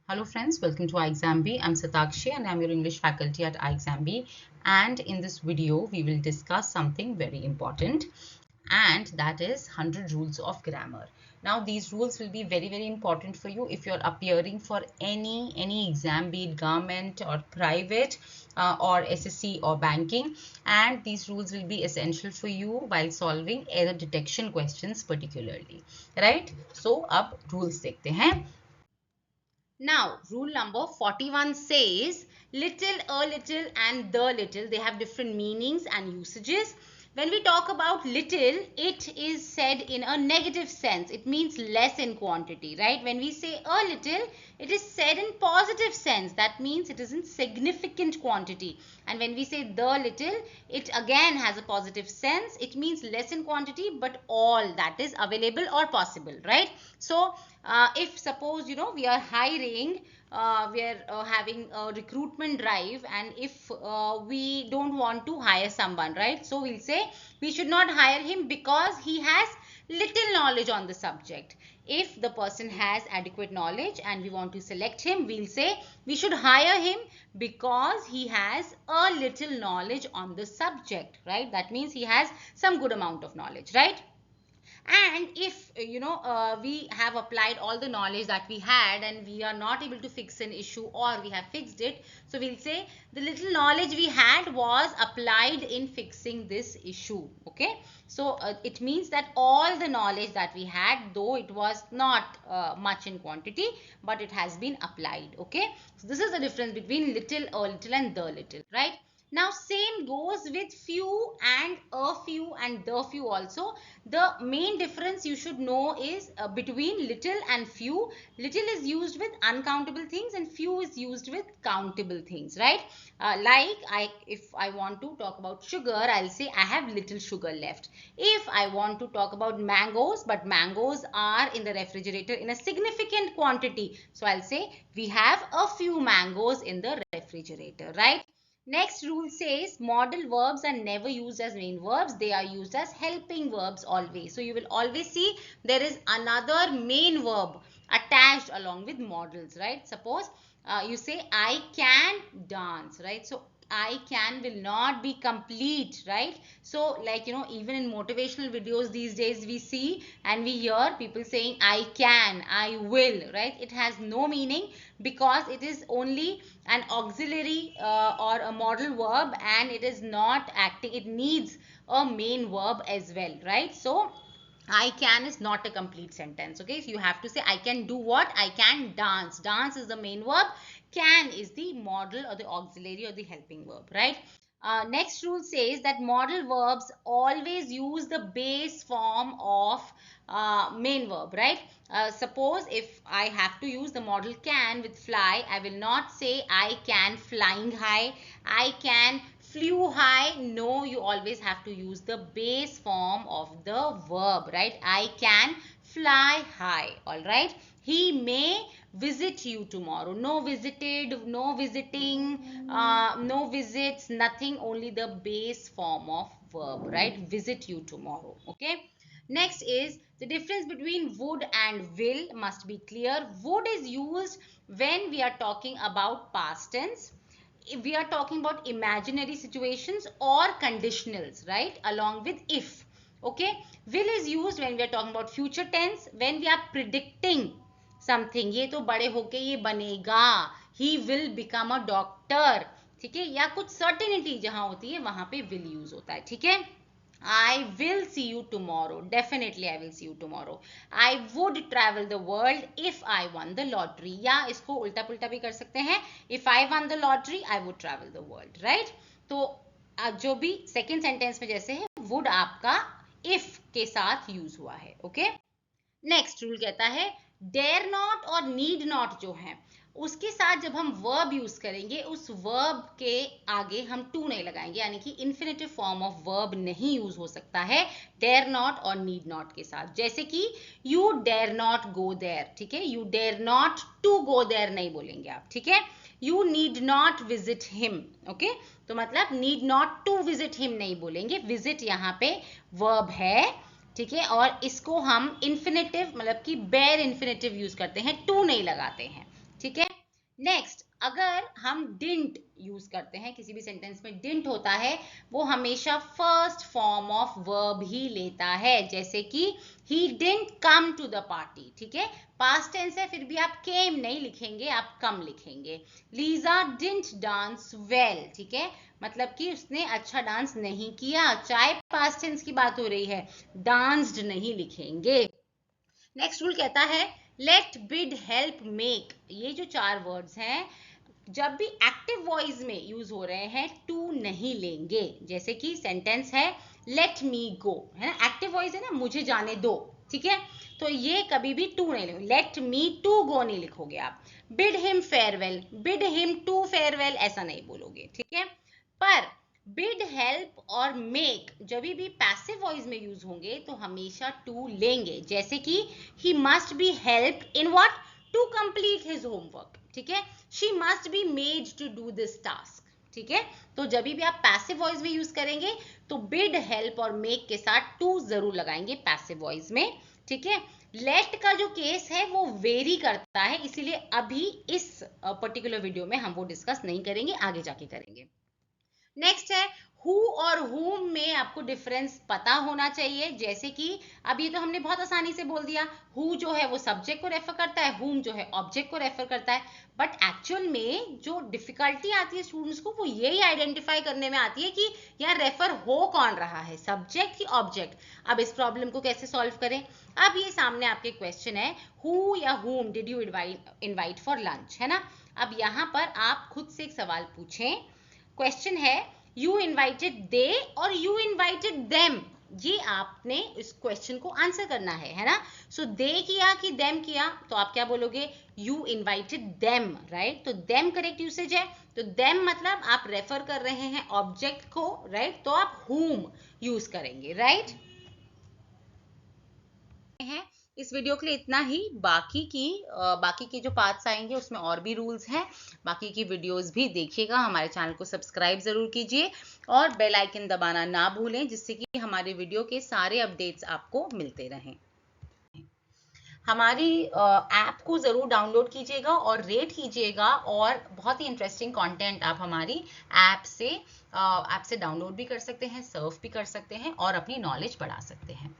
Hello friends, welcome to iExamB. I'm Satakshi and I'm your English faculty at iExamB. And in this video, we will discuss something very important, and that is 100 rules of grammar. Now, these rules will be very important for you if you're appearing for any exam, be it government or private or SSC or banking. And these rules will be essential for you while solving error detection questions particularly. Right? So, अब rules देखते हैं. Now, rule number 41 says little, a little and the little, they have different meanings and usages. When we talk about little, it is said in a negative sense. It means less in quantity, right? When we say a little, it is said in positive sense. That means it is in significant quantity. And when we say the little, it again has a positive sense. It means less in quantity, but all that is available or possible, right? So, if suppose we are hiring, we are having a recruitment drive, and if we don't want to hire someone, right, so we'll say we should not hire him because he has little knowledge on the subject. If the person has adequate knowledge and we want to select him, we'll say we should hire him because he has a little knowledge on the subject, right? That means he has some good amount of knowledge, right? And if we have applied all the knowledge that we had and we are not able to fix an issue, or we have fixed it, so we'll say the little knowledge we had was applied in fixing this issue. Okay, so it means that all the knowledge that we had, though it was not much in quantity, but it has been applied. Okay, so this is the difference between little, a little and the little, right? Now, same goes with few and a few and the few also. The main difference you should know is between little and few. Little is used with uncountable things and few is used with countable things, right? If I want to talk about sugar, I'll say I have little sugar left. If I want to talk about mangoes, but mangoes are in the refrigerator in a significant quantity, so I'll say we have a few mangoes in the refrigerator, right? Next rule says modal verbs are never used as main verbs. They are used as helping verbs always. So you will always see there is another main verb attached along with modals, right? Suppose you say I can dance, right? So I can will not be complete, right? So like even in motivational videos these days we see and we hear people saying I can, I will, right? It has no meaning because it is only an auxiliary or a modal verb, and it is not acting. It needs a main verb as well, right? So I can is not a complete sentence. Okay, so you have to say I can do what? I can dance. Dance is the main verb. Can is the modal or the auxiliary or the helping verb, right? Next rule says that modal verbs always use the base form of main verb, right? Suppose if I have to use the modal can with fly, I will not say I can flying high, I can flew high. No, you always have to use the base form of the verb, right? I can fly high. All right. He may visit you tomorrow. No visited, no visiting, no visits, nothing, only the base form of verb, right? Visit you tomorrow. Okay. Next is the difference between would and will must be clear. Would is used when we are talking about past tense. If we are talking about imaginary situations or conditionals, right, along with if. Okay, will is used when we are talking about future tense, when we are predicting something, ये तो बड़े होके ये बनेगा, he will become a doctor, ठीक है, या कुछ certainty जहां होती है वहां पे will use होता है, ठीक है. I will see you tomorrow. Definitely I will see you tomorrow. I would travel the world if I won the lottery. या इसको उल्टा पुल्टा भी कर सकते हैं. If I won the lottery, I would travel the world. Right? तो जो भी second sentence में जैसे है, would आपका if के साथ use हुआ है. Okay? नेक्स्ट रूल कहता है डेयर नॉट और नीड नॉट जो है उसके साथ जब हम वर्ब यूज करेंगे उस वर्ब के आगे हम टू नहीं लगाएंगे, यानी कि इन्फिनेटिव फॉर्म ऑफ वर्ब नहीं यूज हो सकता है डेयर नॉट और नीड नॉट के साथ. जैसे कि you dare not go there, ठीक है, you dare not to go there नहीं बोलेंगे आप, ठीक है. You need not visit him, okay, तो मतलब need not to visit him नहीं बोलेंगे. विजिट यहाँ पे वर्ब है, ठीक है, और इसको हम इन्फिनेटिव मतलब कि बेयर इन्फिनेटिव यूज करते हैं, टू नहीं लगाते हैं, ठीक है. नेक्स्ट, अगर हम डिडंट यूज करते हैं, किसी भी सेंटेंस में डिडंट होता है, वो हमेशा फर्स्ट फॉर्म ऑफ वर्ब ही लेता है, जैसे कि he didn't come to the party, ठीक है, पास्ट टेंस है, फिर भी आप came नहीं लिखेंगे, आप कम लिखेंगे. लीजा didn't dance well, ठीक है, मतलब कि उसने अच्छा डांस नहीं किया, चाहे पास्ट टेंस की बात हो रही है, danced नहीं लिखेंगे. नेक्स्ट रूल कहता है लेट बिड हेल्प मेक. ये जो 4 वर्ड्स हैं, जब भी एक्टिव वॉइस में यूज हो रहे हैं टू नहीं लेंगे. जैसे कि सेंटेंस है लेट मी गो, है ना, एक्टिव वॉइस है ना, मुझे जाने दो, ठीक है, तो ये कभी भी टू नहीं लिखोगे, लेट मी टू गो नहीं लिखोगे आप. Bid him farewell, bid him to farewell ऐसा नहीं बोलोगे, ठीक है. पर बिड हेल्प और मेक जब भी पैसिव वॉइस में यूज होंगे तो हमेशा टू लेंगे. जैसे कि he must be help in what, to complete his homework, ठीक है, she must be made to do this task, ठीक है. तो जब भी आप पैसिव वॉइस में यूज करेंगे तो बिड हेल्प और मेक के साथ टू जरूर लगाएंगे पैसिव वॉइस में, ठीक है. लेट का जो केस है वो वेरी करता है, इसीलिए अभी इस पर्टिकुलर वीडियो में हम वो डिस्कस नहीं करेंगे, आगे जाके करेंगे. नेक्स्ट है हु और whom में आपको डिफरेंस पता होना चाहिए. जैसे कि अब ये तो हमने बहुत आसानी से बोल दिया, हु जो है वो सब्जेक्ट को रेफर करता है, whom जो है ऑब्जेक्ट को रेफर करता है. बट एक्चुअल में जो डिफिकल्टी आती है स्टूडेंट्स को वो यही आइडेंटिफाई करने में आती है कि यार रेफर हो कौन रहा है, सब्जेक्ट की ऑब्जेक्ट. अब इस प्रॉब्लम को कैसे सॉल्व करें. अब ये सामने आपके क्वेश्चन है हु या whom did you invite for lunch, है ना. अब यहाँ पर आप खुद से एक सवाल पूछें. क्वेश्चन है यू इनवाइटेड दे और यू इनवाइटेड देम, ये आपने इस क्वेश्चन को आंसर करना है ना. सो दे किया कि देम किया, तो आप क्या बोलोगे, यू इनवाइटेड देम, राइट. तो देम करेक्ट यूसेज है, तो देम मतलब आप रेफर कर रहे हैं ऑब्जेक्ट को, राइट, तो आप whom यूज करेंगे, राइट. है इस वीडियो के लिए इतना ही. बाकी की जो पार्ट्स आएंगे उसमें और भी रूल्स हैं, बाकी की वीडियोस भी देखिएगा. हमारे चैनल को सब्सक्राइब जरूर कीजिए और बेल आइकन दबाना ना भूलें, जिससे कि हमारे वीडियो के सारे अपडेट्स आपको मिलते रहें. हमारी ऐप को ज़रूर डाउनलोड कीजिएगा और रेट कीजिएगा, और बहुत ही इंटरेस्टिंग कंटेंट आप हमारी ऐप से डाउनलोड भी कर सकते हैं, सर्व भी कर सकते हैं और अपनी नॉलेज बढ़ा सकते हैं.